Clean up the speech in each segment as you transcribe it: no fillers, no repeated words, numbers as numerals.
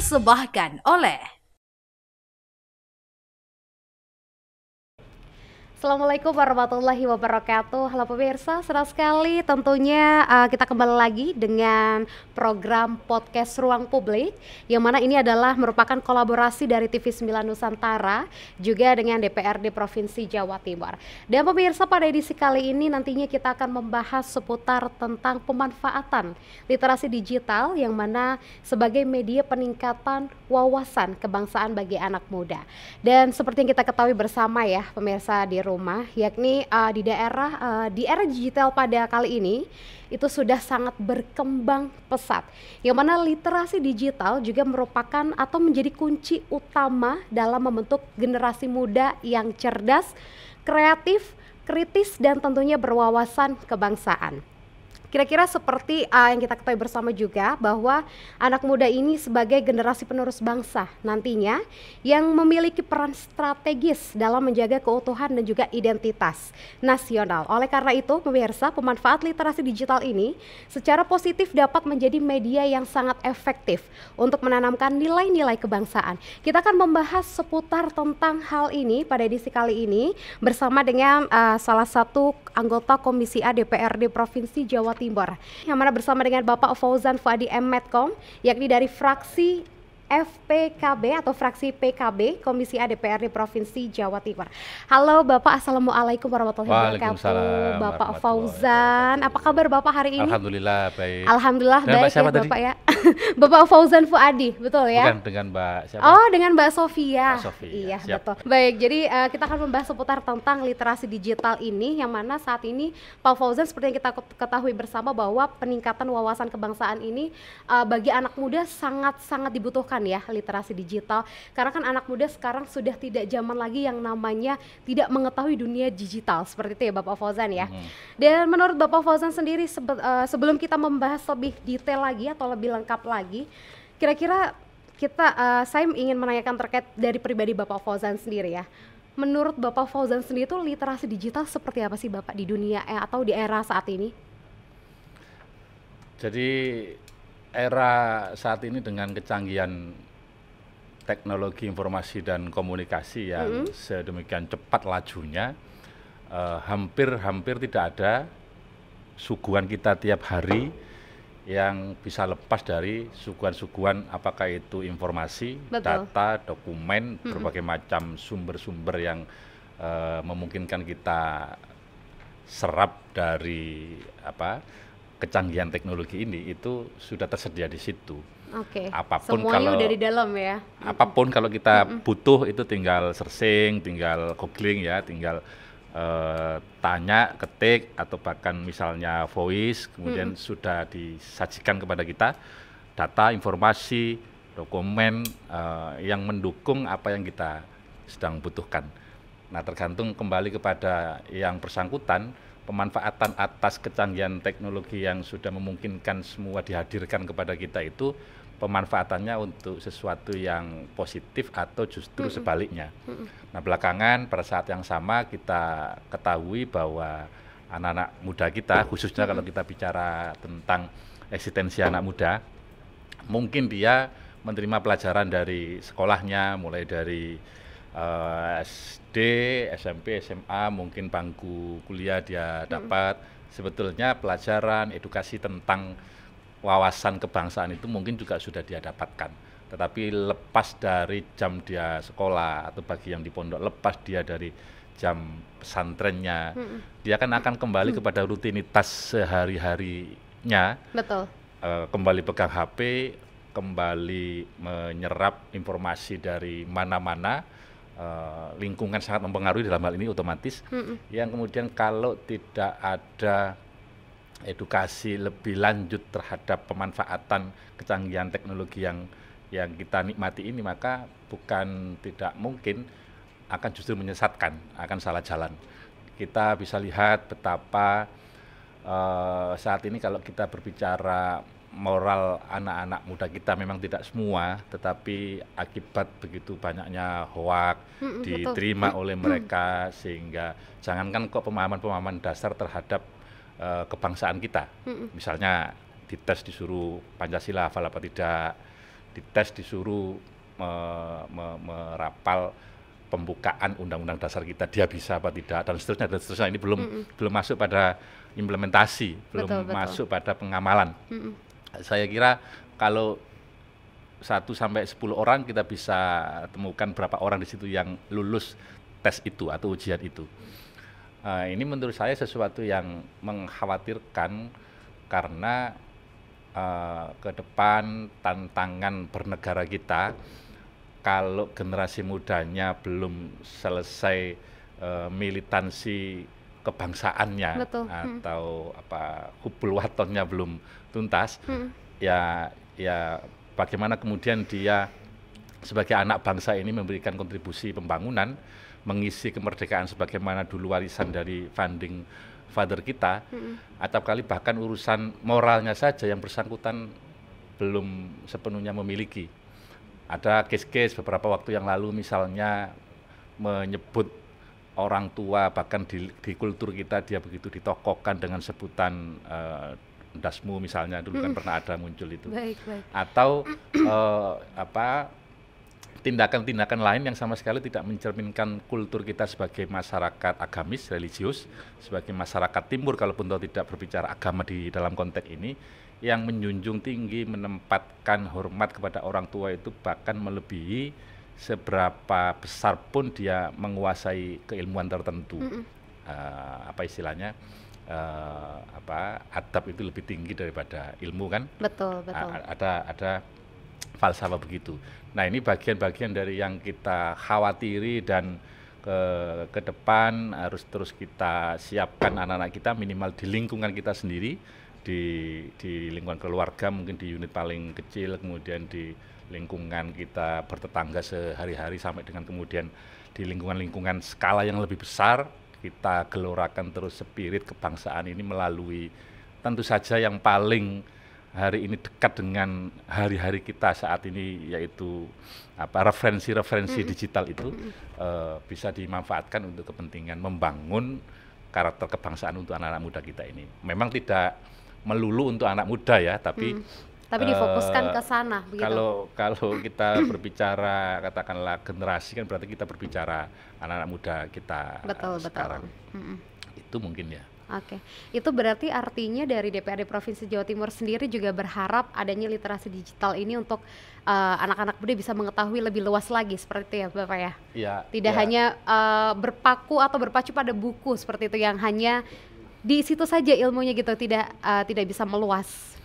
dipersembahkan oleh Assalamualaikum warahmatullahi wabarakatuh. Halo pemirsa, senang sekali tentunya kita kembali lagi dengan program podcast Ruang Publik, yang mana ini adalah merupakan kolaborasi dari TV9 Nusantara juga dengan DPRD Provinsi Jawa Timur. Dan pemirsa, pada edisi kali ini nantinya kita akan membahas seputar tentang pemanfaatan literasi digital, yang mana sebagai media peningkatan wawasan kebangsaan bagi anak muda. Dan seperti yang kita ketahui bersama ya pemirsa di rumah, yakni di era digital pada kali ini itu sudah sangat berkembang pesat, yang mana literasi digital juga merupakan atau menjadi kunci utama dalam membentuk generasi muda yang cerdas, kreatif, kritis, dan tentunya berwawasan kebangsaan. Kira-kira seperti yang kita ketahui bersama juga bahwa anak muda ini sebagai generasi penerus bangsa nantinya yang memiliki peran strategis dalam menjaga keutuhan dan juga identitas nasional. Oleh karena itu, pemirsa, pemanfaat literasi digital ini secara positif dapat menjadi media yang sangat efektif untuk menanamkan nilai-nilai kebangsaan. Kita akan membahas seputar tentang hal ini pada edisi kali ini bersama dengan salah satu anggota Komisi A DPRD Provinsi Jawa Timur, yang mana bersama dengan Bapak Fauzan Fuadi M. Medcom, yakni dari fraksi FPKB atau fraksi PKB Komisi A DPRD Provinsi Jawa Timur. Halo Bapak, Assalamualaikum warahmatullahi wabarakatuh. Bapak Fauzan, apa kabar Bapak hari ini? Alhamdulillah baik. Alhamdulillah dengan baik ya tadi? Bapak ya. Bapak Fauzan Fuadi, betul ya? Bukan, dengan Mbak siapa? Oh, dengan Mbak Sofia. Mbak Sofia, Iya, siap. betul. Baik, jadi kita akan membahas seputar tentang literasi digital ini, yang mana saat ini Pak Fauzan seperti yang kita ketahui bersama bahwa peningkatan wawasan kebangsaan ini bagi anak muda sangat-sangat dibutuhkan ya, literasi digital. Karena kan anak muda sekarang sudah tidak zaman lagi yang namanya tidak mengetahui dunia digital, seperti itu ya Bapak Fauzan ya. Dan menurut Bapak Fauzan sendiri, sebelum kita membahas lebih detail lagi atau lebih lengkap lagi, kira-kira saya ingin menanyakan terkait dari pribadi Bapak Fauzan sendiri ya. Menurut Bapak Fauzan sendiri itu literasi digital seperti apa sih Bapak di dunia atau di era saat ini? Jadi era saat ini dengan kecanggihan teknologi informasi dan komunikasi yang sedemikian cepat lajunya, hampir tidak ada suguhan kita tiap hari yang bisa lepas dari suguhan-suguhan, apakah itu informasi, data, dokumen, berbagai macam sumber-sumber yang memungkinkan kita serap dari kecanggihan teknologi ini, itu sudah tersedia di situ. Oke. Apapun Semuanya kalau udah di dalam ya. Apapun kalau kita butuh itu tinggal searching, tinggal googling ya, tinggal tanya, ketik, atau bahkan misalnya voice, kemudian sudah disajikan kepada kita data, informasi, dokumen yang mendukung apa yang kita sedang butuhkan. Nah, tergantung kembali kepada yang bersangkutan, pemanfaatan atas kecanggihan teknologi yang sudah memungkinkan semua dihadirkan kepada kita itu, pemanfaatannya untuk sesuatu yang positif atau justru sebaliknya. Nah, belakangan pada saat yang sama kita ketahui bahwa anak-anak muda kita, khususnya kalau kita bicara tentang eksistensi anak muda, mungkin dia menerima pelajaran dari sekolahnya, mulai dari SD, SMP, SMA, mungkin bangku kuliah dia dapat. Sebetulnya pelajaran, edukasi tentang wawasan kebangsaan itu mungkin juga sudah dia dapatkan. Tetapi lepas dari jam dia sekolah, atau bagi yang di pondok, lepas dia dari jam pesantrennya, dia kan akan kembali kepada rutinitas sehari-harinya. Betul. Kembali pegang HP, kembali menyerap informasi dari mana-mana. Lingkungan sangat mempengaruhi dalam hal ini otomatis, yang kemudian kalau tidak ada edukasi lebih lanjut terhadap pemanfaatan kecanggihan teknologi yang kita nikmati ini, maka bukan tidak mungkin akan justru menyesatkan, akan salah jalan. Kita bisa lihat betapa saat ini kalau kita berbicara moral anak-anak muda kita, memang tidak semua, tetapi akibat begitu banyaknya hoak diterima oleh mereka, sehingga jangankan kok pemahaman-pemahaman dasar terhadap kebangsaan kita, misalnya dites disuruh Pancasila hafal apa tidak, dites disuruh merapal pembukaan undang-undang dasar kita, dia bisa apa tidak, dan seterusnya dan seterusnya. Ini belum masuk pada implementasi, belum masuk pada pengamalan. Saya kira kalau 1-10 orang kita bisa temukan berapa orang di situ yang lulus tes itu atau ujian itu. Ini menurut saya sesuatu yang mengkhawatirkan karena ke depan tantangan bernegara kita, kalau generasi mudanya belum selesai militansi kebangsaannya atau hubul watonnya belum tuntas, ya bagaimana kemudian dia sebagai anak bangsa ini memberikan kontribusi pembangunan, mengisi kemerdekaan sebagaimana dulu warisan dari founding father kita, atau kali bahkan urusan moralnya saja yang bersangkutan belum sepenuhnya memiliki. Ada case-case beberapa waktu yang lalu misalnya menyebut orang tua, bahkan di kultur kita dia begitu ditokokkan dengan sebutan dasmu misalnya, dulu kan pernah ada muncul itu. Baik. Atau tindakan-tindakan lain yang sama sekali tidak mencerminkan kultur kita sebagai masyarakat agamis, religius, sebagai masyarakat timur, kalaupun tidak berbicara agama di dalam konteks ini, yang menjunjung tinggi, menempatkan hormat kepada orang tua itu bahkan melebihi seberapa besar pun dia menguasai keilmuan tertentu. Istilahnya, adab itu lebih tinggi daripada ilmu, kan? Betul. Ada falsafah begitu. Nah, ini bagian-bagian dari yang kita khawatiri, dan ke depan harus terus kita siapkan anak-anak kita minimal di lingkungan kita sendiri, di lingkungan keluarga, mungkin di unit paling kecil, kemudian di lingkungan kita bertetangga sehari-hari, sampai dengan kemudian di lingkungan-lingkungan skala yang lebih besar. Kita gelorakan terus spirit kebangsaan ini melalui tentu saja yang paling hari ini dekat dengan hari-hari kita saat ini, yaitu referensi-referensi digital itu bisa dimanfaatkan untuk kepentingan membangun karakter kebangsaan untuk anak-anak muda kita ini. Memang tidak melulu untuk anak muda ya, tapi difokuskan ke sana begitu. Kalau kita berbicara katakanlah generasi, kan berarti kita berbicara anak-anak muda kita sekarang. Itu mungkin ya. Oke, itu berarti artinya dari DPRD Provinsi Jawa Timur sendiri juga berharap adanya literasi digital ini untuk anak-anak muda bisa mengetahui lebih luas lagi, seperti itu ya Bapak ya? Iya. Tidak hanya berpaku atau berpacu pada buku seperti itu, yang hanya di situ saja ilmunya gitu, tidak bisa meluas.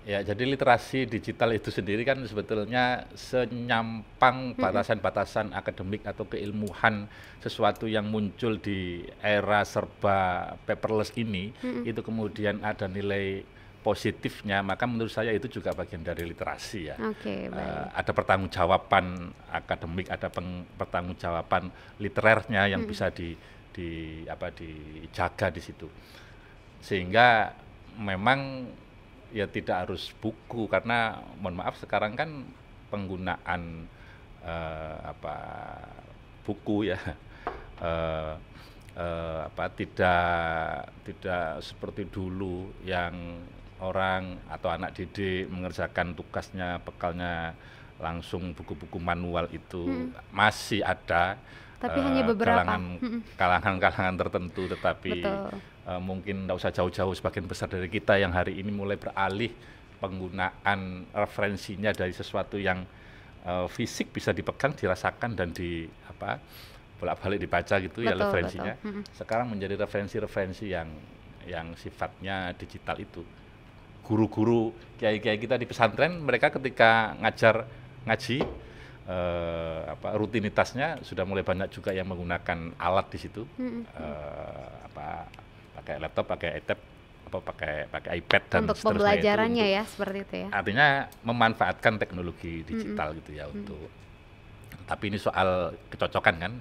Ya, jadi literasi digital itu sendiri kan sebetulnya senyampang batasan-batasan akademik atau keilmuan sesuatu yang muncul di era serba paperless ini, itu kemudian ada nilai positifnya, maka menurut saya itu juga bagian dari literasi ya. Ada pertanggungjawaban akademik, ada pertanggungjawaban literernya yang bisa dijaga di situ. Sehingga memang ya tidak harus buku, karena mohon maaf sekarang kan penggunaan buku ya tidak seperti dulu yang orang atau anak didik mengerjakan tugasnya, bekalnya langsung buku-buku manual itu masih ada, tapi hanya beberapa kalangan tertentu, tetapi mungkin tidak usah jauh-jauh, sebagian besar dari kita yang hari ini mulai beralih penggunaan referensinya dari sesuatu yang fisik bisa dipegang, dirasakan, dan bolak-balik dibaca gitu ya referensinya. Sekarang menjadi referensi-referensi yang sifatnya digital itu. Guru-guru, kiai-kiai kita di pesantren, mereka ketika ngaji rutinitasnya sudah mulai banyak juga yang menggunakan alat di situ, pakai laptop, pakai iPad, pakai iPad dan untuk pembelajarannya ya, seperti itu ya. Artinya memanfaatkan teknologi digital gitu ya untuk. Tapi ini soal kecocokan kan,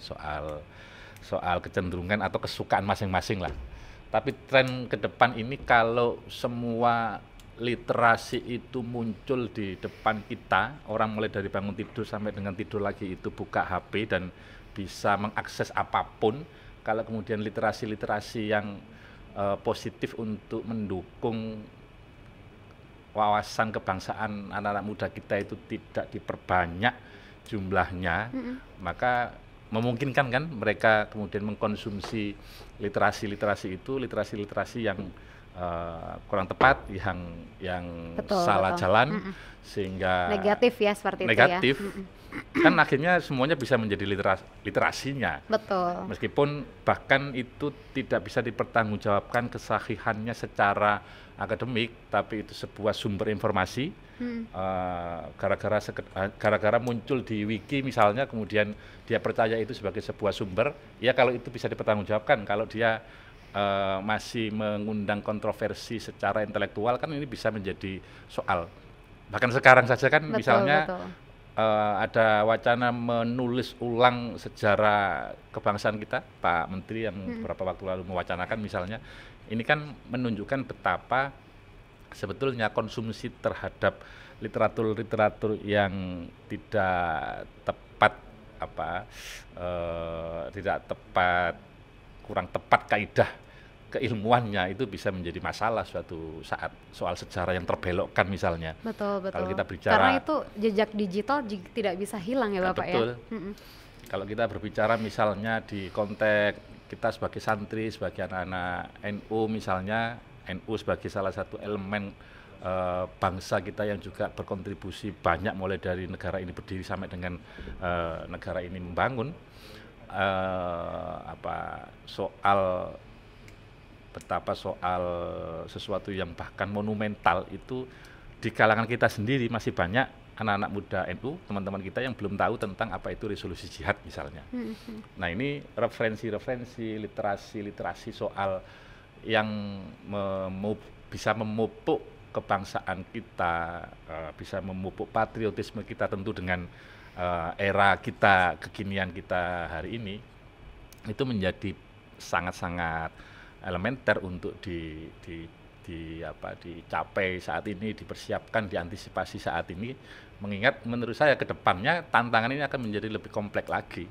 soal kecenderungan atau kesukaan masing-masing lah. Tapi tren ke depan ini kalau semua literasi itu muncul di depan kita, orang mulai dari bangun tidur sampai dengan tidur lagi itu buka HP dan bisa mengakses apapun. Kalau kemudian literasi-literasi yang positif untuk mendukung wawasan kebangsaan anak-anak muda kita itu tidak diperbanyak jumlahnya, maka memungkinkan kan mereka kemudian mengkonsumsi literasi yang kurang tepat, yang salah jalan, sehingga negatif ya seperti negatif, itu ya. Kan akhirnya semuanya bisa menjadi literasinya. Betul. Meskipun bahkan itu tidak bisa dipertanggungjawabkan kesahihannya secara akademik, tapi itu sebuah sumber informasi. Gara-gara muncul di wiki misalnya, kemudian dia percaya itu sebagai sebuah sumber, ya kalau itu bisa dipertanggungjawabkan. Kalau dia masih mengundang kontroversi secara intelektual, kan ini bisa menjadi soal. Bahkan sekarang saja kan misalnya ada wacana menulis ulang sejarah kebangsaan kita, Pak Menteri yang beberapa waktu lalu mewacanakan misalnya, ini kan menunjukkan betapa sebetulnya konsumsi terhadap literatur yang tidak tepat, kurang tepat kaidah keilmuannya itu bisa menjadi masalah suatu saat, soal sejarah yang terbelokkan misalnya. Betul. Kalau kita bicara, karena itu jejak digital tidak bisa hilang ya Bapak betul. ya. Kalau kita berbicara misalnya di konteks kita sebagai santri, sebagai anak-anak NU misalnya, NU sebagai salah satu elemen bangsa kita yang juga berkontribusi banyak mulai dari negara ini berdiri sampai dengan negara ini membangun, betapa soal sesuatu yang bahkan monumental itu di kalangan kita sendiri masih banyak anak-anak muda NU, teman-teman kita yang belum tahu tentang apa itu resolusi jihad misalnya. Nah ini referensi, literasi soal yang bisa memupuk kebangsaan kita, bisa memupuk patriotisme kita tentu dengan era kita, kekinian kita hari ini, itu menjadi sangat-sangat elementer untuk dicapai saat ini, dipersiapkan, diantisipasi saat ini, mengingat menurut saya ke depannya tantangan ini akan menjadi lebih kompleks lagi.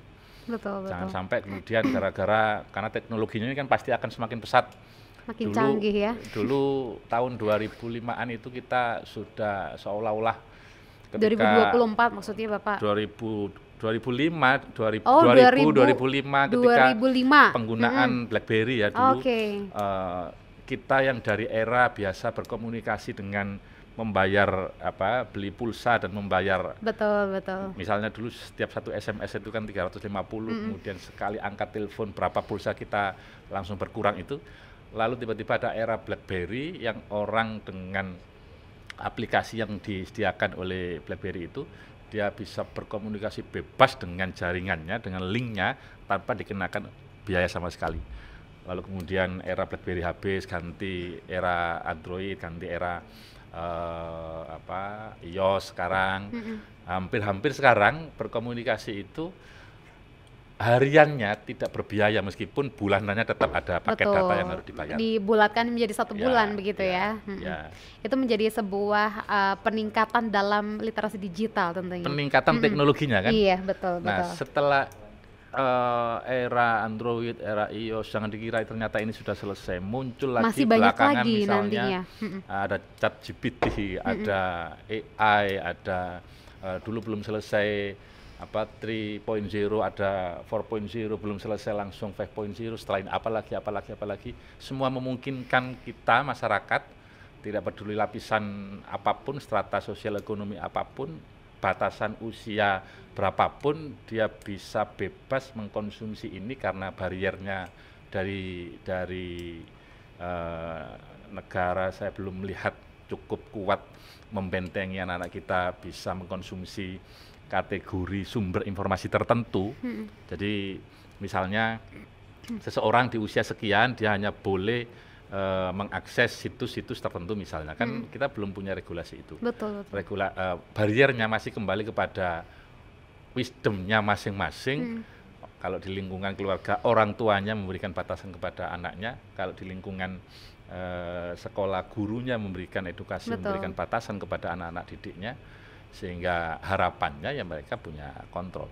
Betul. Jangan sampai kemudian karena teknologinya ini kan pasti akan semakin pesat. Makin canggih ya. Dulu tahun 2005-an itu kita sudah seolah-olah ketika 2024 maksudnya Bapak. 2005 ketika penggunaan BlackBerry ya dulu, kita yang dari era biasa berkomunikasi dengan membayar beli pulsa dan membayar, betul. Misalnya dulu setiap satu SMS itu kan 350, kemudian sekali angkat telepon berapa pulsa kita langsung berkurang itu. Lalu tiba-tiba ada era BlackBerry yang orang dengan aplikasi yang disediakan oleh BlackBerry itu, dia bisa berkomunikasi bebas dengan jaringannya, dengan linknya, tanpa dikenakan biaya sama sekali. Lalu kemudian era BlackBerry habis, ganti era Android, ganti era iOS sekarang. Hampir sekarang berkomunikasi itu hariannya tidak berbiaya, meskipun bulanannya tetap ada paket data yang harus dibayar. Dibulatkan menjadi 1 bulan begitu ya. Itu menjadi sebuah peningkatan dalam literasi digital tentunya. Peningkatan teknologinya kan. Iya betul. Nah setelah era Android, era iOS, jangan dikira ternyata ini sudah selesai. Muncul lagi masih banyak belakangan lagi misalnya nantinya. Ada ChatGPT, ada AI, ada dulu belum selesai 3.0, ada 4.0, belum selesai langsung 5.0, setelah ini apalagi, semua memungkinkan kita masyarakat, tidak peduli lapisan apapun, strata sosial ekonomi apapun, batasan usia berapapun, dia bisa bebas mengkonsumsi ini karena bariernya dari negara saya belum melihat cukup kuat membentengi anak-anak kita bisa mengkonsumsi kategori sumber informasi tertentu. Jadi misalnya seseorang di usia sekian dia hanya boleh mengakses situs-situs tertentu misalnya, kan kita belum punya regulasi itu. Betul. Bariernya masih kembali kepada wisdomnya masing-masing. Kalau di lingkungan keluarga, orang tuanya memberikan batasan kepada anaknya. Kalau di lingkungan sekolah, gurunya memberikan edukasi, memberikan batasan kepada anak-anak didiknya, sehingga harapannya ya mereka punya kontrol.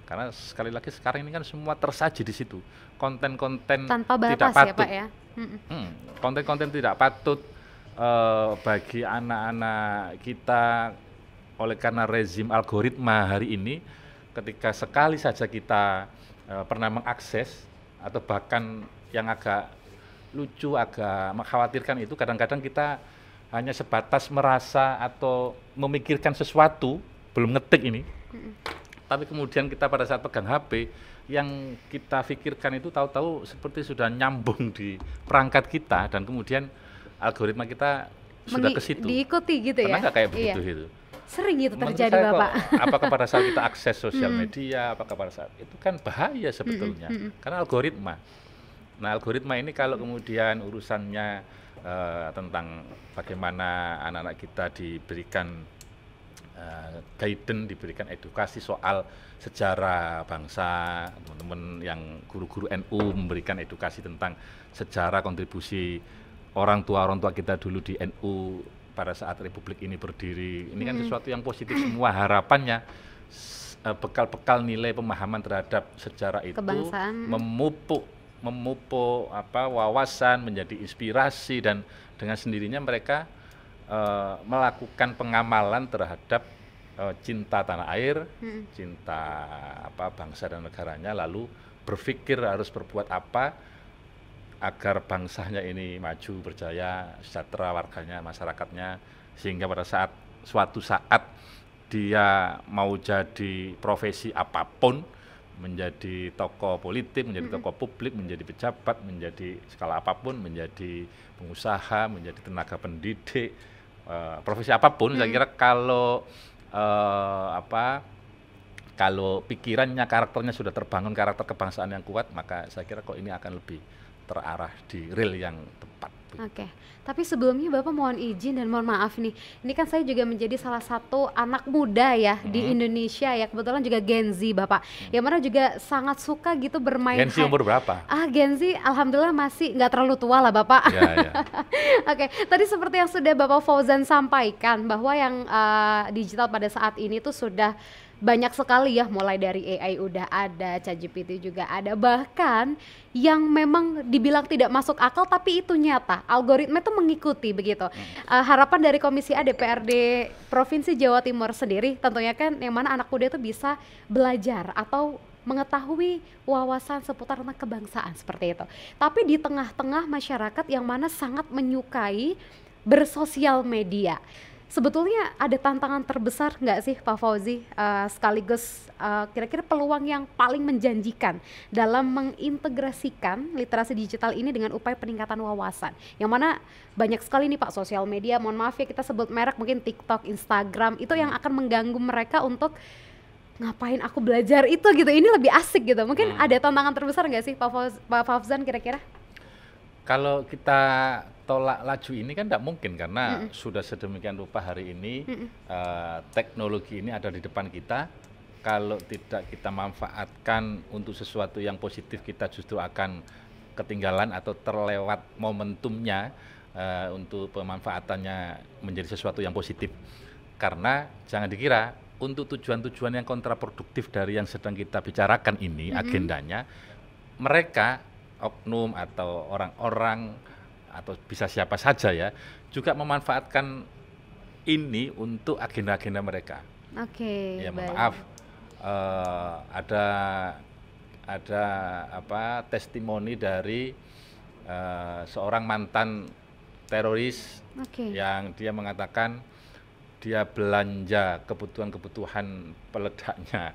Karena sekali lagi sekarang ini kan semua tersaji di situ, konten-konten tanpa batas tidak patut, ya Pak ya. Konten-konten tidak patut bagi anak-anak kita oleh karena rezim algoritma hari ini, ketika sekali saja kita pernah mengakses atau bahkan yang agak lucu, agak mengkhawatirkan itu kadang-kadang kita hanya sebatas merasa atau memikirkan sesuatu, belum ngetik ini, tapi kemudian kita pada saat pegang HP, yang kita pikirkan itu tahu-tahu seperti sudah nyambung di perangkat kita dan kemudian algoritma kita sudah ke situ. Diikuti gitu ya? Pernah nggak kayak begitu Iya. itu? Sering itu Menurut terjadi saya Bapak. apakah pada saat kita akses sosial media, apakah pada saat itu kan bahaya sebetulnya, karena algoritma. Nah, algoritma ini kalau kemudian urusannya tentang bagaimana anak-anak kita diberikan guidance, diberikan edukasi soal sejarah bangsa, teman-teman yang guru-guru NU memberikan edukasi tentang sejarah kontribusi orang tua kita dulu di NU pada saat Republik ini berdiri. Ini kan sesuatu yang positif semua, harapannya bekal-bekal nilai pemahaman terhadap sejarah itu Kebangsaan. memupuk wawasan, menjadi inspirasi, dan dengan sendirinya mereka melakukan pengamalan terhadap cinta tanah air, cinta bangsa dan negaranya, lalu berpikir harus berbuat apa agar bangsanya ini maju, berjaya, sejahtera warganya, masyarakatnya, sehingga pada suatu saat dia mau jadi profesi apapun, menjadi tokoh politik, menjadi tokoh publik, menjadi pejabat, menjadi skala apapun, menjadi pengusaha, menjadi tenaga pendidik, profesi apapun, saya kira kalau pikirannya, karakternya sudah terbangun, karakter kebangsaan yang kuat, maka saya kira ini akan lebih terarah di real yang tepat. Oke, tapi sebelumnya Bapak mohon izin dan mohon maaf nih, ini kan saya juga menjadi salah satu anak muda ya di Indonesia ya, kebetulan juga Gen Z Bapak, yang mana juga sangat suka gitu bermain. Gen Z umur berapa? Gen Z alhamdulillah masih nggak terlalu tua lah Bapak. Ya. Oke, tadi seperti yang sudah Bapak Fauzan sampaikan bahwa yang digital pada saat ini tuh sudah banyak sekali ya, mulai dari AI udah ada, ChatGPT juga ada, bahkan yang memang dibilang tidak masuk akal tapi itu nyata, algoritma itu mengikuti begitu. Harapan dari Komisi A DPRD Provinsi Jawa Timur sendiri tentunya kan yang mana anak muda itu bisa belajar atau mengetahui wawasan seputar tentang kebangsaan seperti itu. Tapi di tengah-tengah masyarakat yang mana sangat menyukai bersosial media, sebetulnya ada tantangan terbesar nggak sih Pak Fauzi, sekaligus kira-kira peluang yang paling menjanjikan dalam mengintegrasikan literasi digital ini dengan upaya peningkatan wawasan, yang mana banyak sekali nih Pak sosial media, mohon maaf ya kita sebut merek, mungkin TikTok, Instagram, itu yang akan mengganggu mereka untuk ngapain aku belajar itu gitu, ini lebih asik gitu. Mungkin ada tantangan terbesar nggak sih Pak Fauzan kira-kira? Kalau kita tolak laju ini kan tidak mungkin, karena sudah sedemikian rupa hari ini teknologi ini ada di depan kita. Kalau tidak kita manfaatkan untuk sesuatu yang positif, kita justru akan ketinggalan atau terlewat momentumnya untuk pemanfaatannya menjadi sesuatu yang positif. Karena jangan dikira untuk tujuan-tujuan yang kontraproduktif dari yang sedang kita bicarakan ini, agendanya, mereka oknum atau orang-orang atau bisa siapa saja ya, juga memanfaatkan ini untuk agenda-agenda mereka. Oke. Ya maaf, ada testimoni dari seorang mantan teroris yang dia mengatakan dia belanja kebutuhan peledaknya,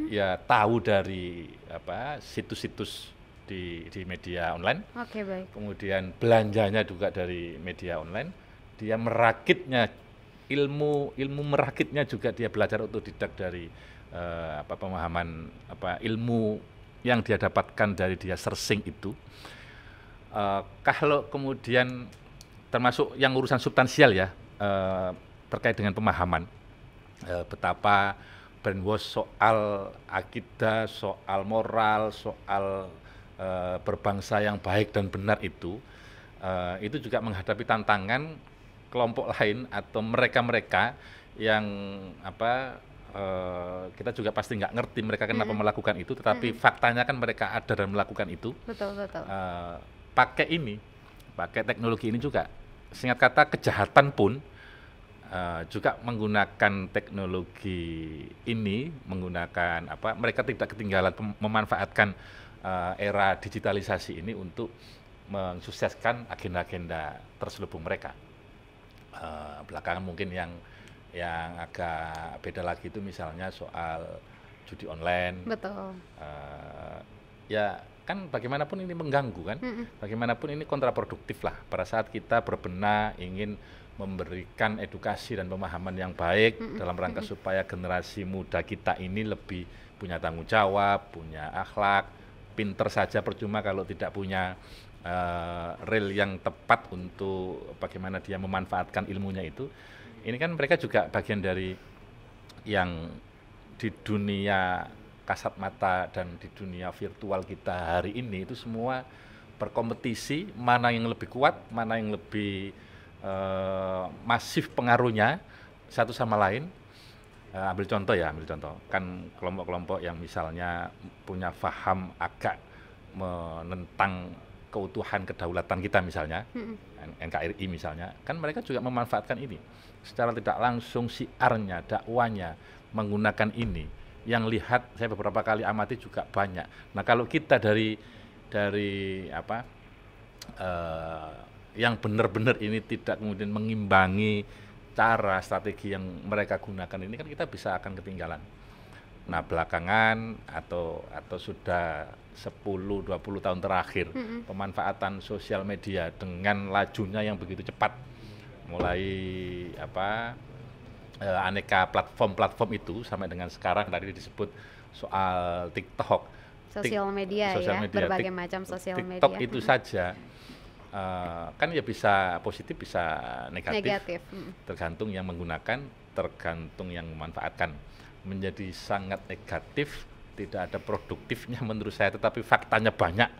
ya tahu dari situs-situs di media online. Baik. Kemudian belanjanya juga dari media online. Dia merakitnya, ilmu merakitnya juga dia belajar otodidak dari pemahaman ilmu yang dia dapatkan dari dia searching itu. Kalau kemudian termasuk yang urusan substansial ya, terkait dengan pemahaman, betapa brainwash soal akidah, soal moral, soal berbangsa yang baik dan benar itu juga menghadapi tantangan kelompok lain atau mereka-mereka yang kita juga pasti nggak ngerti mereka kenapa melakukan itu, tetapi faktanya kan mereka ada dan melakukan itu. Betul. Pakai teknologi ini juga singkat kata kejahatan pun juga menggunakan teknologi ini, menggunakan mereka tidak ketinggalan memanfaatkan era digitalisasi ini untuk mensukseskan agenda-agenda terselubung mereka. Belakangan mungkin yang agak beda lagi itu misalnya soal judi online. Betul. Ya kan bagaimanapun ini mengganggu kan, bagaimanapun ini kontraproduktif lah pada saat kita berbenah ingin memberikan edukasi dan pemahaman yang baik dalam rangka supaya generasi muda kita ini lebih punya tanggung jawab, punya akhlak, pinter saja percuma kalau tidak punya rel yang tepat untuk bagaimana dia memanfaatkan ilmunya itu. Ini kan mereka juga bagian dari yang di dunia kasat mata dan di dunia virtual kita hari ini itu semua berkompetisi mana yang lebih kuat, mana yang lebih masif pengaruhnya satu sama lain. Ambil contoh kan kelompok-kelompok yang misalnya punya paham agak menentang keutuhan kedaulatan kita misalnya, NKRI misalnya, kan mereka juga memanfaatkan ini secara tidak langsung, siarnya, dakwanya menggunakan ini. Yang lihat saya beberapa kali amati juga banyak. Nah kalau kita dari yang benar-benar ini tidak kemudian mengimbangi cara strategi yang mereka gunakan ini, kan kita bisa akan ketinggalan. Nah belakangan atau sudah 10-20 tahun terakhir pemanfaatan sosial media dengan lajunya yang begitu cepat, mulai aneka platform itu sampai dengan sekarang tadi disebut soal TikTok, sosial media, berbagai macam sosial media. TikTok itu saja kan ya bisa positif bisa negatif. Tergantung yang menggunakan, tergantung yang memanfaatkan. Menjadi sangat negatif, tidak ada produktifnya menurut saya, tetapi faktanya banyak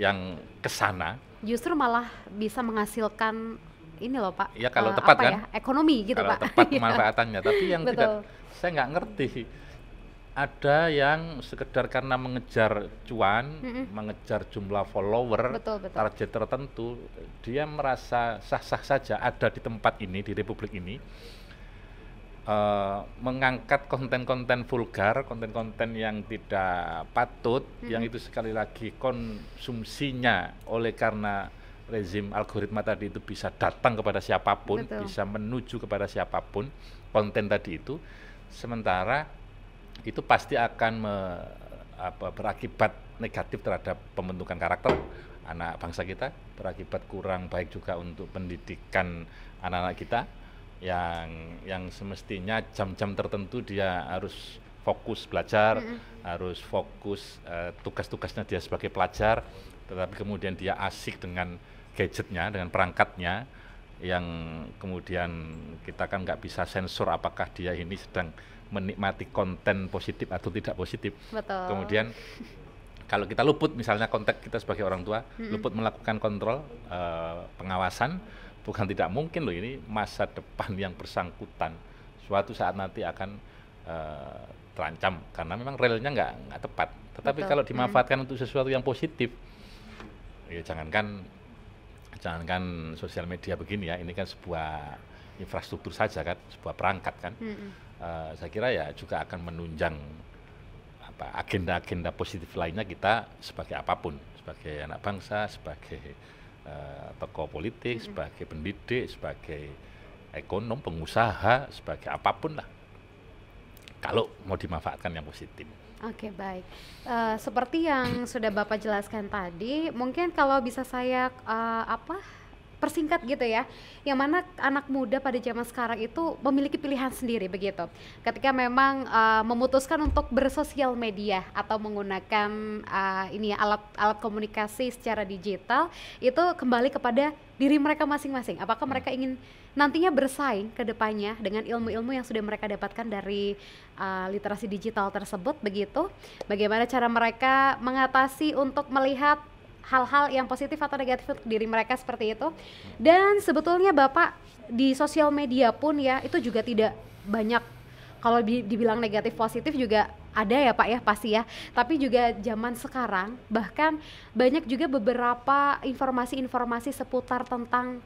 yang kesana. Justru malah bisa menghasilkan ini loh Pak, ya kalau tepat kan, ekonomi gitu kalau Pak. Tepat pemanfaatannya, tapi yang Betul. saya nggak ngerti. Ada yang sekedar karena mengejar cuan, mengejar jumlah follower, target tertentu, dia merasa sah-sah saja ada di tempat ini, di republik ini, mengangkat konten-konten vulgar, konten-konten yang tidak patut, yang itu sekali lagi konsumsinya oleh karena rezim algoritma tadi itu bisa datang kepada siapapun, bisa menuju kepada siapapun konten tadi itu, sementara itu pasti akan berakibat negatif terhadap pembentukan karakter anak bangsa kita, berakibat kurang baik juga untuk pendidikan anak-anak kita yang semestinya jam-jam tertentu dia harus fokus belajar, harus fokus tugas-tugasnya dia sebagai pelajar, tetapi kemudian dia asik dengan gadgetnya, dengan perangkatnya, yang kemudian kita kan nggak bisa sensor apakah dia ini sedang menikmati konten positif atau tidak positif. Betul. Kemudian kalau kita luput, misalnya konteks kita sebagai orang tua, luput melakukan kontrol, pengawasan, bukan tidak mungkin loh ini masa depan yang bersangkutan suatu saat nanti akan terancam karena memang relnya nggak tepat. Tetapi kalau dimanfaatkan untuk sesuatu yang positif, ya jangankan sosial media begini ya, ini kan sebuah infrastruktur saja kan, sebuah perangkat kan. Saya kira ya juga akan menunjang agenda-agenda positif lainnya kita sebagai apapun, sebagai anak bangsa, sebagai tokoh politik, sebagai pendidik, sebagai ekonom, pengusaha, sebagai apapun lah, kalau mau dimanfaatkan yang positif. Oke, baik. Seperti yang sudah Bapak jelaskan tadi, mungkin kalau bisa saya persingkat gitu ya, yang mana anak muda pada zaman sekarang itu memiliki pilihan sendiri begitu. Ketika memang memutuskan untuk bersosial media atau menggunakan alat komunikasi secara digital, itu kembali kepada diri mereka masing-masing. Apakah mereka ingin nantinya bersaing ke depannya dengan ilmu-ilmu yang sudah mereka dapatkan dari literasi digital tersebut begitu? Bagaimana cara mereka mengatasi untuk melihat hal-hal yang positif atau negatif untuk diri mereka seperti itu. Dan sebetulnya Bapak di sosial media pun ya itu juga tidak banyak, kalau dibilang negatif positif juga ada ya Pak ya, pasti ya. Tapi juga zaman sekarang bahkan banyak juga beberapa informasi-informasi seputar tentang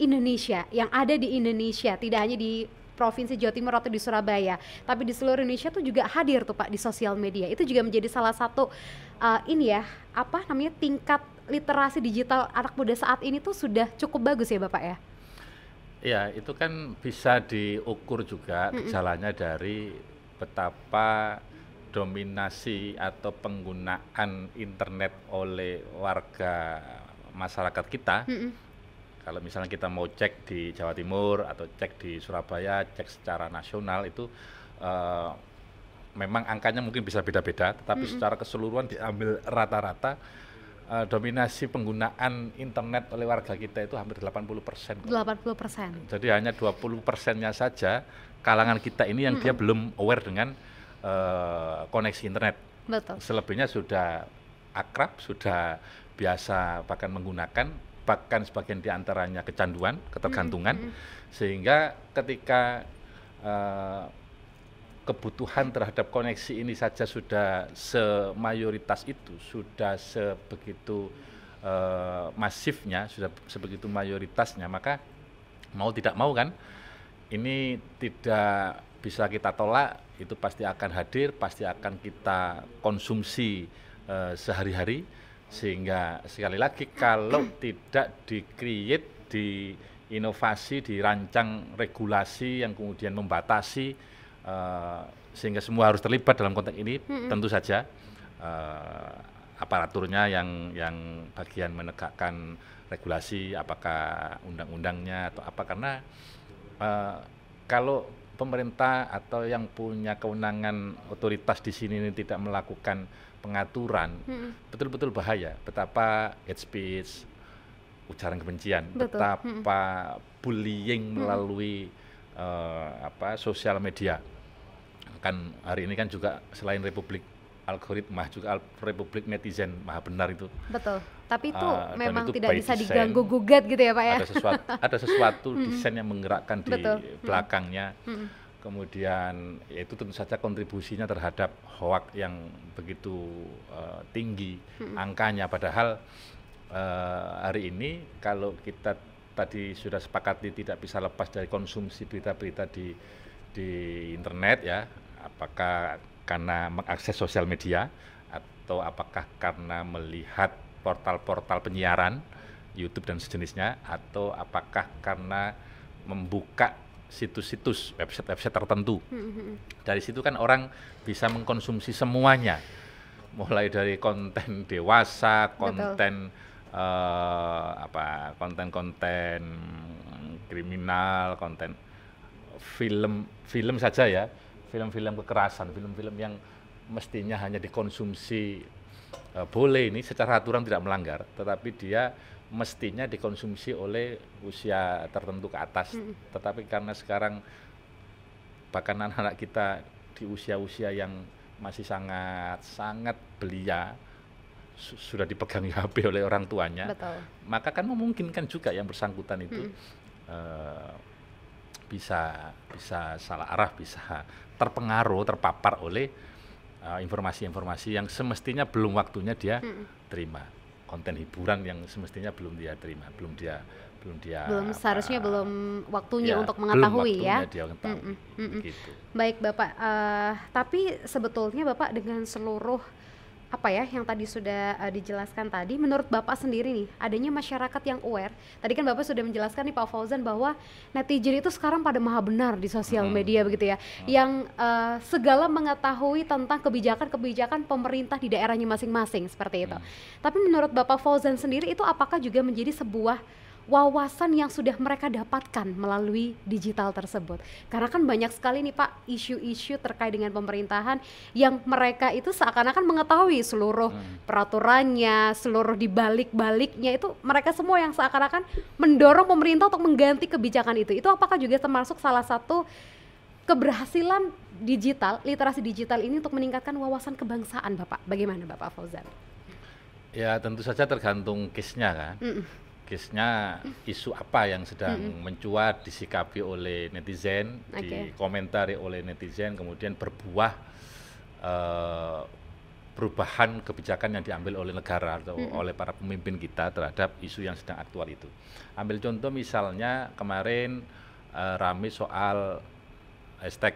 Indonesia, yang ada di Indonesia, tidak hanya di Provinsi Jawa Timur atau di Surabaya, tapi di seluruh Indonesia tuh juga hadir tuh Pak di sosial media. Itu juga menjadi salah satu ini ya, apa namanya, tingkat literasi digital anak muda saat ini tuh sudah cukup bagus ya Bapak ya? Ya, itu kan bisa diukur juga gejalanya dari betapa dominasi atau penggunaan internet oleh warga masyarakat kita. Kalau misalnya kita mau cek di Jawa Timur atau cek di Surabaya, cek secara nasional itu memang angkanya mungkin bisa beda-beda, tetapi secara keseluruhan diambil rata-rata dominasi penggunaan internet oleh warga kita itu hampir 80%. 80%. Jadi hanya 20%-nya saja kalangan kita ini yang dia belum aware dengan koneksi internet. Betul. Selebihnya sudah akrab, sudah biasa bahkan menggunakan, bahkan sebagian diantaranya kecanduan, ketergantungan, sehingga ketika kebutuhan terhadap koneksi ini saja sudah semayoritas itu, sudah sebegitu masifnya, sudah sebegitu mayoritasnya, maka mau tidak mau kan, ini tidak bisa kita tolak, itu pasti akan hadir, pasti akan kita konsumsi sehari-hari. Sehingga sekali lagi kalau tidak di-create, diinovasi, dirancang regulasi yang kemudian membatasi sehingga semua harus terlibat dalam konteks ini, tentu saja aparaturnya yang bagian menegakkan regulasi, apakah undang-undangnya atau apa, karena kalau pemerintah atau yang punya kewenangan otoritas di sini ini tidak melakukan pengaturan, betul-betul bahaya. Betapa hate speech, ujaran kebencian, betapa bullying melalui sosial media. Kan hari ini kan juga selain republik algoritma, juga republik netizen maha benar itu. Betul. Tapi itu memang itu tidak bisa diganggu gugat gitu ya Pak ya. Ada sesuatu desain yang menggerakkan di belakangnya. Kemudian itu tentu saja kontribusinya terhadap hoak yang begitu tinggi angkanya, padahal hari ini kalau kita tadi sudah sepakati tidak bisa lepas dari konsumsi berita-berita di internet ya, apakah karena mengakses sosial media atau apakah karena melihat portal-portal penyiaran YouTube dan sejenisnya, atau apakah karena membuka situs-situs, website-website tertentu. Dari situ kan orang bisa mengkonsumsi semuanya, mulai dari konten dewasa, konten konten-konten kriminal, konten film saja ya, film-film kekerasan, film-film yang mestinya hanya dikonsumsi boleh ini secara aturan tidak melanggar, tetapi dia mestinya dikonsumsi oleh usia tertentu ke atas. Tetapi karena sekarang bahkan anak-anak kita di usia-usia yang masih sangat belia sudah dipegang HP oleh orang tuanya. Betul. Maka kan memungkinkan juga yang bersangkutan itu bisa salah arah, bisa terpengaruh, terpapar oleh informasi-informasi yang semestinya belum waktunya dia terima, konten hiburan yang semestinya belum dia terima, belum seharusnya belum waktunya untuk mengetahui, belum waktunya dia mengetahui. Begitu. Baik Bapak, tapi sebetulnya Bapak dengan seluruh apa ya yang tadi sudah dijelaskan tadi, menurut Bapak sendiri nih, adanya masyarakat yang aware. Tadi kan Bapak sudah menjelaskan nih Pak Fauzan bahwa netizen itu sekarang pada maha benar di sosial media begitu ya, yang segala mengetahui tentang kebijakan-kebijakan pemerintah di daerahnya masing-masing seperti itu. Tapi menurut Bapak Fauzan sendiri itu apakah juga menjadi sebuah wawasan yang sudah mereka dapatkan melalui digital tersebut? Karena kan banyak sekali nih Pak isu-isu terkait dengan pemerintahan yang mereka itu seakan-akan mengetahui seluruh peraturannya, seluruh dibalik-baliknya, itu mereka semua yang seakan-akan mendorong pemerintah untuk mengganti kebijakan itu. Itu apakah juga termasuk salah satu keberhasilan digital, literasi digital ini untuk meningkatkan wawasan kebangsaan Bapak? Bagaimana Bapak Fauzan? Ya tentu saja tergantung case-nya kan. Case-nya isu apa yang sedang mencuat, disikapi oleh netizen, dikomentari oleh netizen, kemudian berbuah perubahan kebijakan yang diambil oleh negara atau oleh para pemimpin kita terhadap isu yang sedang aktual itu. Ambil contoh misalnya kemarin rame soal hashtag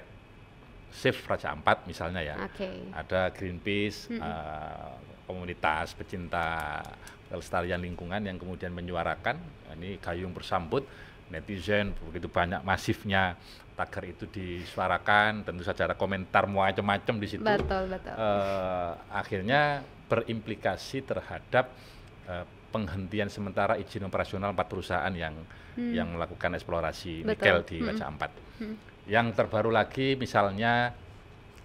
Save Raja Ampat misalnya ya. Ada Greenpeace, komunitas pecinta kelestarian lingkungan yang kemudian menyuarakan, ini gayung bersambut, netizen begitu banyak masifnya tagar itu disuarakan, tentu saja ada komentar macam-macam di situ. Betul. Akhirnya berimplikasi terhadap penghentian sementara izin operasional 4 perusahaan yang melakukan eksplorasi nikel di Raja Ampat. Yang terbaru lagi misalnya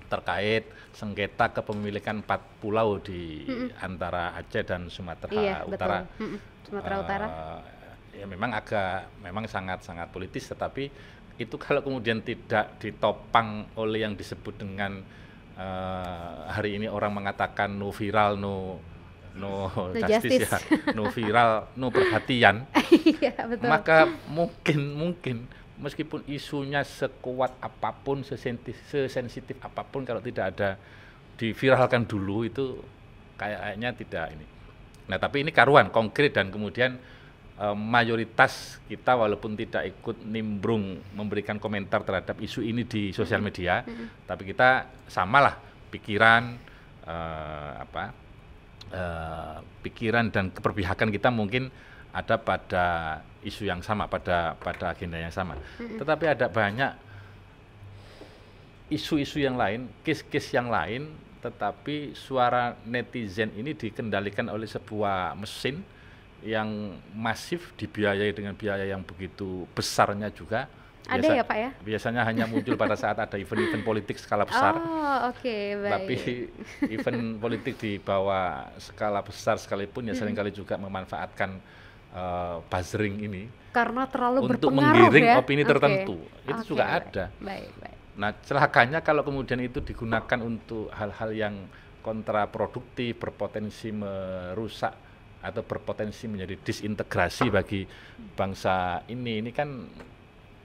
terkait sengketa kepemilikan 4 pulau di antara Aceh dan Sumatera Utara. Sumatera Utara. Ya memang sangat politis, tetapi itu kalau kemudian tidak ditopang oleh yang disebut dengan hari ini orang mengatakan no viral, no justice ya, no viral, no perhatian. Iya, betul. Maka mungkin meskipun isunya sekuat apapun, sesensitif apapun, kalau tidak ada diviralkan dulu itu kayaknya tidak ini. Nah, tapi ini karuan konkret dan kemudian mayoritas kita walaupun tidak ikut nimbrung memberikan komentar terhadap isu ini di sosial media, tapi kita samalah pikiran pikiran dan keperpihakan kita mungkin ada pada isu yang sama, pada agenda yang sama. Tetapi ada banyak isu-isu yang lain, case-case yang lain, tetapi suara netizen ini dikendalikan oleh sebuah mesin yang masif, dibiayai dengan biaya yang begitu besarnya juga. Ada ya Pak ya? Biasanya hanya muncul pada saat ada event-event politik skala besar. Baik. Tapi event politik di bawah skala besar sekalipun ya seringkali juga memanfaatkan buzzering ini karena terlalu untuk berpengaruh menggiring ya? opini tertentu. Itu juga ada. Baik. Nah, celakanya kalau kemudian itu digunakan untuk hal-hal yang kontraproduktif, berpotensi merusak atau berpotensi menjadi disintegrasi bagi bangsa ini kan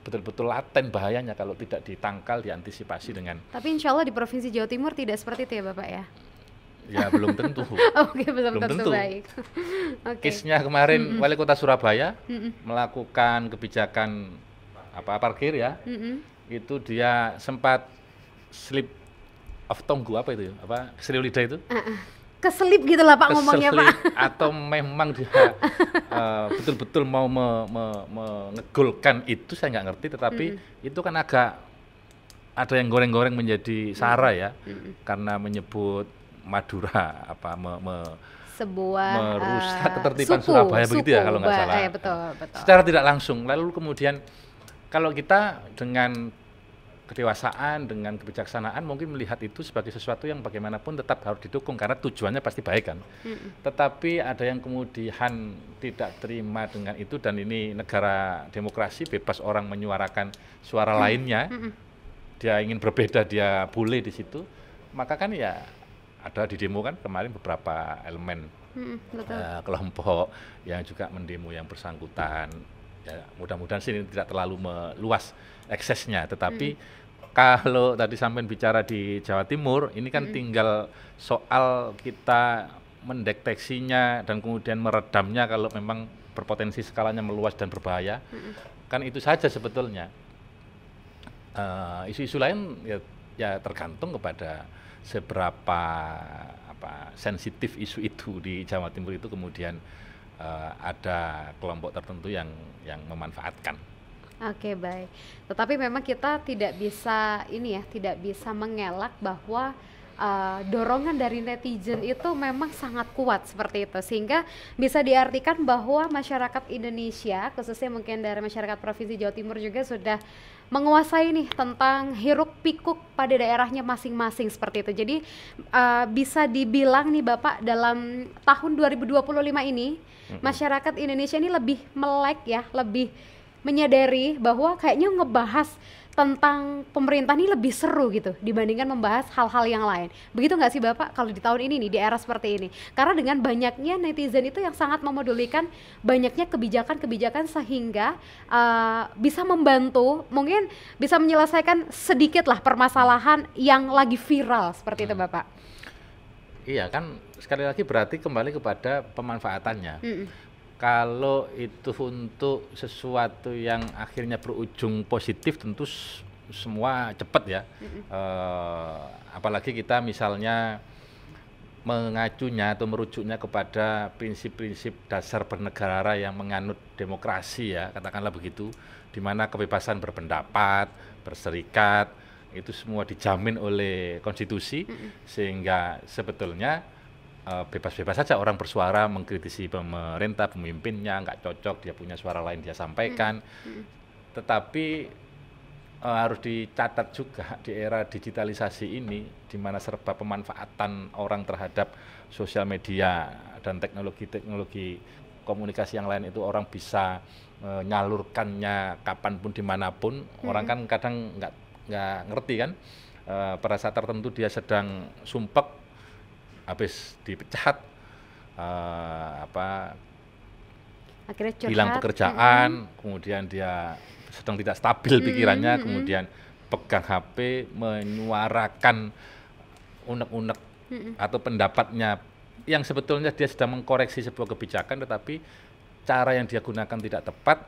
betul-betul laten bahayanya kalau tidak ditangkal, diantisipasi dengan. Tapi insya Allah di Provinsi Jawa Timur tidak seperti itu ya Bapak ya? Ya belum tentu. Belum tentu. Baik. Case-nya kemarin Wali Kota Surabaya melakukan kebijakan parkir ya, itu dia sempat slip of tongue keselip lidah itu. Keselip gitu lah Pak ngomongnya Pak. Atau memang dia betul-betul mau mengegolkan itu, saya nggak ngerti, tetapi itu kan agak ada yang goreng-goreng menjadi sara ya, karena menyebut Madura merusak ketertiban Surabaya begitu ya kalau nggak salah. Betul. Secara tidak langsung, lalu kemudian kalau kita dengan kedewasaan, dengan kebijaksanaan mungkin melihat itu sebagai sesuatu yang bagaimanapun tetap harus didukung karena tujuannya pasti baik kan. Tetapi ada yang kemudian tidak terima dengan itu, dan ini negara demokrasi, bebas orang menyuarakan suara lainnya. Dia ingin berbeda, dia boleh di situ. Maka kan ya ada di demo kan kemarin beberapa elemen kelompok yang juga mendemo yang bersangkutan. Ya, mudah-mudahan sini tidak terlalu meluas eksesnya, tetapi kalau tadi sampean bicara di Jawa Timur, ini kan tinggal soal kita mendeteksinya dan kemudian meredamnya kalau memang berpotensi skalanya meluas dan berbahaya. Kan itu saja sebetulnya. Isu-isu lain ya tergantung kepada seberapa sensitif isu itu di Jawa Timur itu kemudian ada kelompok tertentu yang memanfaatkan. Oke, baik. Tetapi memang kita tidak bisa mengelak bahwa dorongan dari netizen itu memang sangat kuat seperti itu, sehingga bisa diartikan bahwa masyarakat Indonesia, khususnya mungkin dari masyarakat Provinsi Jawa Timur juga sudah menguasai nih tentang hiruk pikuk pada daerahnya masing-masing seperti itu. Jadi bisa dibilang nih Bapak, dalam tahun 2025 ini masyarakat Indonesia ini lebih melek ya, lebih menyadari bahwa kayaknya ngebahas tentang pemerintah ini lebih seru gitu dibandingkan membahas hal-hal yang lain. Begitu nggak sih Bapak kalau di tahun ini nih, di era seperti ini? Karena dengan banyaknya netizen itu yang sangat memedulikan banyaknya kebijakan-kebijakan sehingga bisa membantu, mungkin bisa menyelesaikan sedikit lah permasalahan yang lagi viral seperti itu Bapak. Iya kan sekali lagi berarti kembali kepada pemanfaatannya. Mm-mm. Kalau itu untuk sesuatu yang akhirnya berujung positif tentu semua cepat ya. Apalagi kita misalnya mengacunya atau merujuknya kepada prinsip-prinsip dasar bernegara yang menganut demokrasi ya, katakanlah begitu, di mana kebebasan berpendapat, berserikat, itu semua dijamin oleh konstitusi, sehingga sebetulnya bebas-bebas saja orang bersuara, mengkritisi pemerintah, pemimpinnya, nggak cocok, dia punya suara lain dia sampaikan. Tetapi harus dicatat juga di era digitalisasi ini, di mana serba pemanfaatan orang terhadap sosial media dan teknologi komunikasi yang lain itu orang bisa menyalurkannya kapanpun dimanapun. Orang kan kadang nggak ngerti kan, pada saat tertentu dia sedang sumpek, habis dipecat, Akhirnya curhat. hilang pekerjaan, kemudian dia sedang tidak stabil pikirannya, kemudian pegang HP, menyuarakan unek-unek atau pendapatnya yang sebetulnya dia sedang mengkoreksi sebuah kebijakan, tetapi cara yang dia gunakan tidak tepat,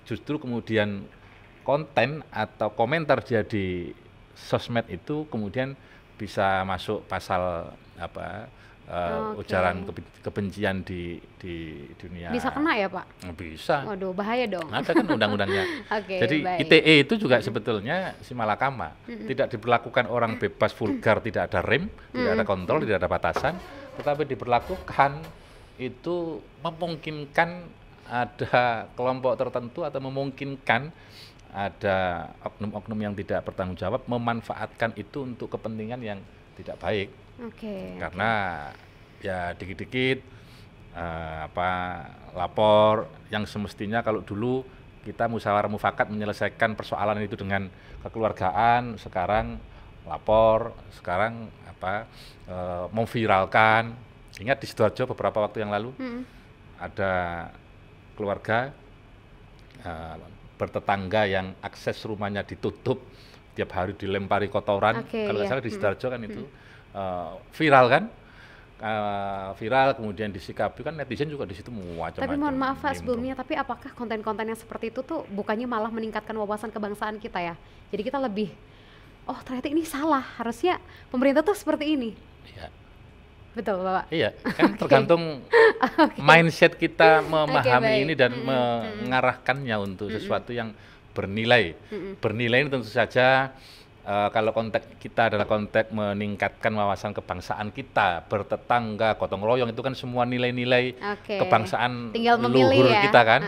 justru kemudian konten atau komentar dia di sosmed itu kemudian bisa masuk pasal ujaran kebencian di dunia. Bisa kena ya Pak? Bisa. Waduh, bahaya dong. Ada kan undang-undangnya. Jadi baik. ITE itu juga sebetulnya simalakama. Tidak diberlakukan orang bebas vulgar, tidak ada rem, tidak ada kontrol, tidak ada batasan, tetapi diberlakukan itu memungkinkan ada kelompok tertentu atau memungkinkan ada oknum-oknum yang tidak bertanggung jawab memanfaatkan itu untuk kepentingan yang tidak baik. Karena ya dikit-dikit lapor yang semestinya kalau dulu kita musyawarah mufakat menyelesaikan persoalan itu dengan kekeluargaan, sekarang lapor, sekarang memviralkan. Ingat di Sidoarjo beberapa waktu yang lalu ada keluarga bertetangga yang akses rumahnya ditutup, tiap hari dilempari kotoran. Kalau nggak salah di Sidoarjo kan itu viral kan, viral kemudian disikapi kan netizen juga di situ macam-macam. Tapi mohon maaf Pak sebelumnya, tapi apakah konten-konten yang seperti itu tuh bukannya malah meningkatkan wawasan kebangsaan kita ya? Jadi kita lebih, oh ternyata ini salah, harusnya pemerintah tuh seperti ini. Iya. Betul Bapak? Iya, kan tergantung mindset kita memahami ini dan mengarahkannya untuk sesuatu yang bernilai. Bernilai ini tentu saja kalau konteks kita adalah konteks meningkatkan wawasan kebangsaan kita, bertetangga, gotong royong, itu kan semua nilai-nilai kebangsaan leluhur ya, kita kan,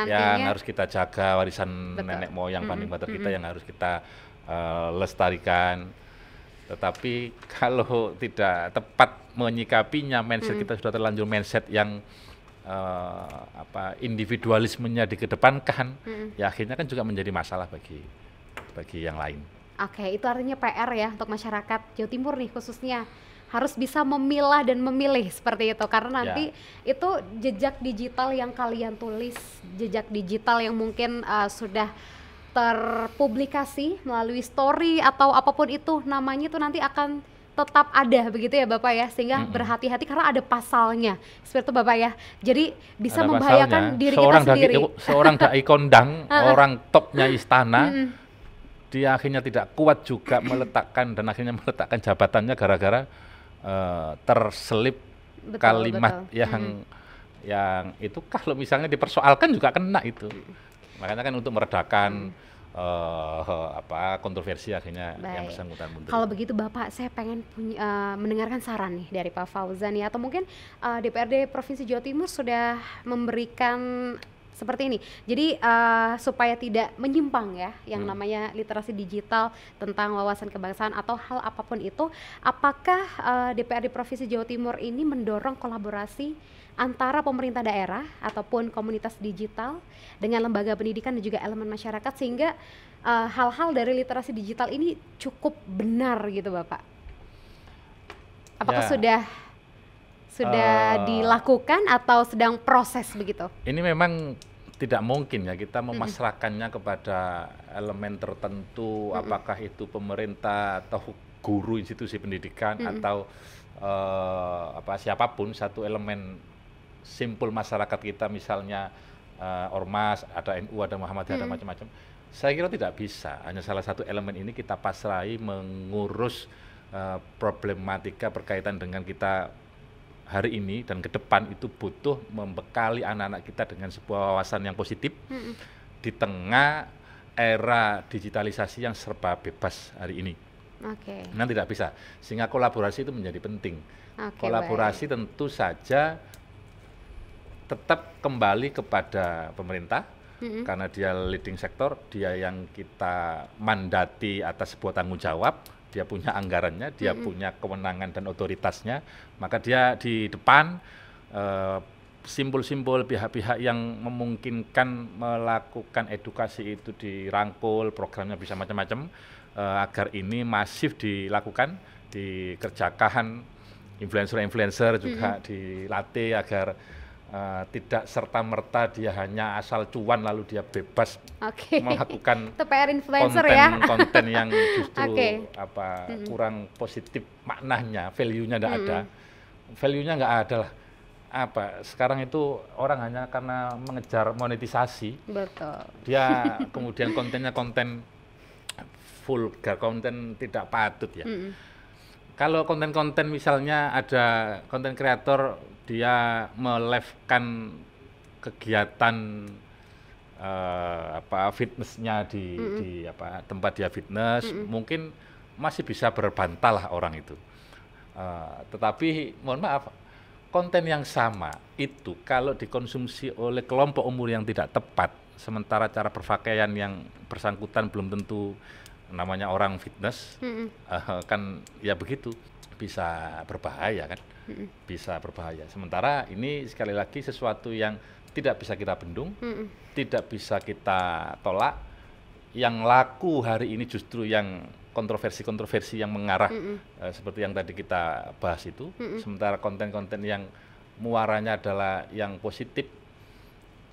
yang harus kita jaga, warisan nenek moyang paling bater kita yang harus kita lestarikan. Tetapi kalau tidak tepat menyikapinya, mindset kita sudah terlanjur mindset yang individualismenya dikedepankan, ya akhirnya kan juga menjadi masalah bagi yang lain. Itu artinya PR ya untuk masyarakat Jawa Timur nih khususnya, harus bisa memilah dan memilih seperti itu, karena nanti itu jejak digital yang kalian tulis, jejak digital yang mungkin sudah terpublikasi melalui story atau apapun itu namanya, itu nanti akan tetap ada begitu ya Bapak ya, sehingga berhati-hati karena ada pasalnya seperti itu Bapak ya, jadi bisa ada membahayakan pasalnya. Diri kita sendiri. Seorang dai kondang, orang topnya istana, dia akhirnya tidak kuat juga meletakkan dan akhirnya meletakkan jabatannya gara-gara terselip kalimat yang itu kalau misalnya dipersoalkan juga kena itu. Makanya kan untuk meredakan kontroversi akhirnya yang bersangkutan mundur. Kalau begitu Bapak, saya pengen mendengarkan saran nih dari Pak Fauzan ya, atau mungkin DPRD Provinsi Jawa Timur sudah memberikan seperti ini. Jadi supaya tidak menyimpang ya yang namanya literasi digital tentang wawasan kebangsaan atau hal apapun itu, apakah DPRD Provinsi Jawa Timur ini mendorong kolaborasi antara pemerintah daerah ataupun komunitas digital dengan lembaga pendidikan dan juga elemen masyarakat, sehingga hal-hal dari literasi digital ini cukup benar gitu Bapak? Apakah sudah dilakukan atau sedang proses begitu? Ini memang tidak mungkin ya kita memasrahkannya kepada elemen tertentu, apakah itu pemerintah atau guru institusi pendidikan atau siapapun, satu elemen simpul masyarakat kita, misalnya ormas, ada NU, ada Muhammadiyah, ada macam-macam. Saya kira tidak bisa. Hanya salah satu elemen ini kita pasrahi mengurus problematika berkaitan dengan kita hari ini dan ke depan. Itu butuh membekali anak-anak kita dengan sebuah wawasan yang positif di tengah era digitalisasi yang serba bebas hari ini. Nah, tidak bisa. Sehingga kolaborasi itu menjadi penting. Kolaborasi tentu saja tetap kembali kepada pemerintah, karena dia leading sektor, dia yang kita mandati atas sebuah tanggung jawab. Dia punya anggarannya, dia punya kewenangan dan otoritasnya, maka dia di depan simbol-simbol pihak-pihak yang memungkinkan melakukan edukasi itu dirangkul, programnya bisa macam-macam, agar ini masif dilakukan, dikerjakan. Influencer-influencer juga dilatih agar tidak serta-merta dia hanya asal cuan lalu dia bebas melakukan konten yang justru kurang positif maknanya, value-nya tidak ada. Value-nya nggak ada lah. Sekarang itu orang hanya karena mengejar monetisasi. Betul. Dia kemudian kontennya konten vulgar, konten tidak patut ya. Kalau konten-konten misalnya ada konten kreator dia melive-kan kegiatan fitnessnya di tempat dia fitness, mungkin masih bisa berbantah lah orang itu. Tetapi mohon maaf, konten yang sama itu kalau dikonsumsi oleh kelompok umur yang tidak tepat, sementara cara berpakaian yang bersangkutan belum tentu namanya orang fitness, kan ya begitu, bisa berbahaya kan. Bisa berbahaya. Sementara ini sekali lagi sesuatu yang tidak bisa kita bendung, tidak bisa kita tolak. Yang laku hari ini justru yang kontroversi-kontroversi yang mengarah seperti yang tadi kita bahas itu. Sementara konten-konten yang muaranya adalah yang positif.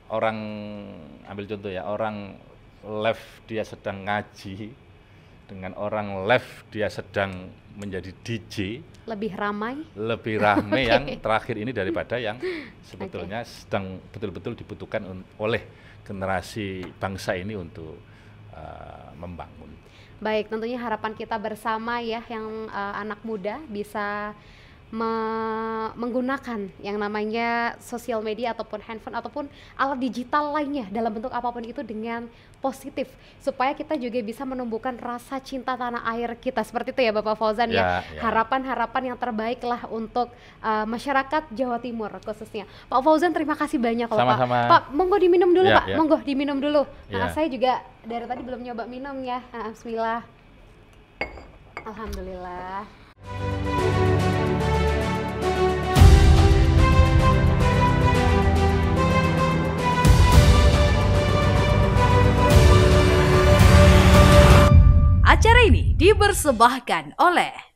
Orang, ambil contoh ya, orang live dia sedang ngaji, dengan orang live dia sedang menjadi DJ, lebih ramai yang terakhir ini daripada yang sebetulnya sedang betul-betul dibutuhkan oleh generasi bangsa ini untuk membangun. Baik, tentunya harapan kita bersama ya, yang anak muda bisa menggunakan yang namanya sosial media ataupun handphone ataupun alat digital lainnya dalam bentuk apapun itu dengan positif, supaya kita juga bisa menumbuhkan rasa cinta tanah air kita, seperti itu ya Bapak Fauzan ya. Harapan-harapan yang terbaik lah untuk masyarakat Jawa Timur khususnya. Pak Fauzan, terima kasih banyak loh Pak. Monggo diminum dulu Pak. Monggo diminum dulu. Saya juga dari tadi belum nyoba minum ya. Bismillah. Alhamdulillah. Acara ini dipersembahkan oleh